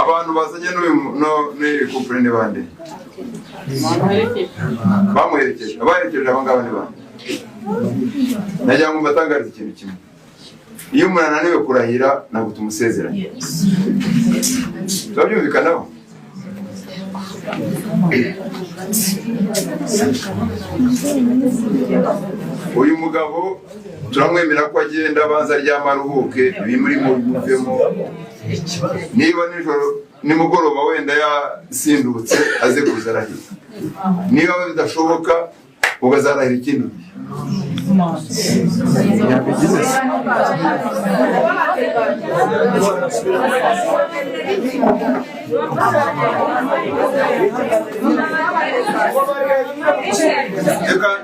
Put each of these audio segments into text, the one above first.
abantu bazanye n'uyu couple ni bande? Bamuherekeje. Abaherekeje aba ngaba ni bande? Najya ngo mbatangarize ikintu kimwe. Iyo umuntu ananiwe kurahira ntabwo tumusezeranye. Turabyumvikanaho? Uyu mugabo turamwemera ko agenda abanza aryama aruhuke ibimuri mu bivemo. Niba nijoro nimugoroba wenda yasindutse aze kuzarahira. Niba bidashoboka ugazarahira ikindi gihe.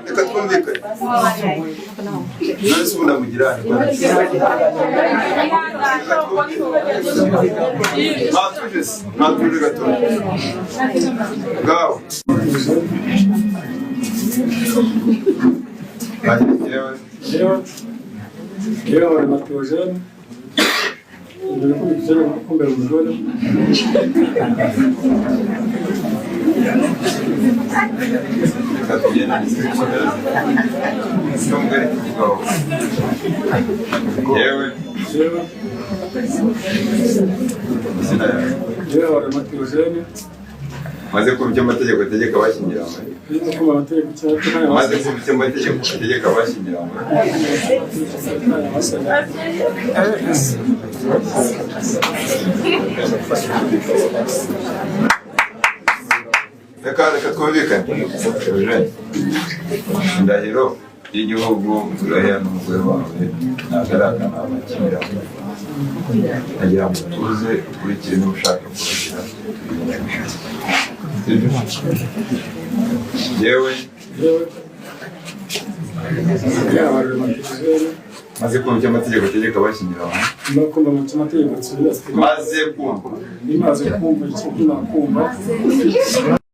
Reka twumvikane. None se ubu ndamugira natuje gatoya bwawe. Yewe wari matujene ndetse kubikira kumbera umugore yewe wari matujene maze kumva amategeko ategeka abashyingiranywe. Maze kumva amategeko ategeka abashyingiranywe. Reka twumvikane. Indahiro y'igihugu turahira n'umugore wawe ntagaragara amakimbirane. Agira ngo tuze ukurikire niba ushaka kurahira. Yewe maze kumva amategeko ategeka abashyingiranywe. Maze kumva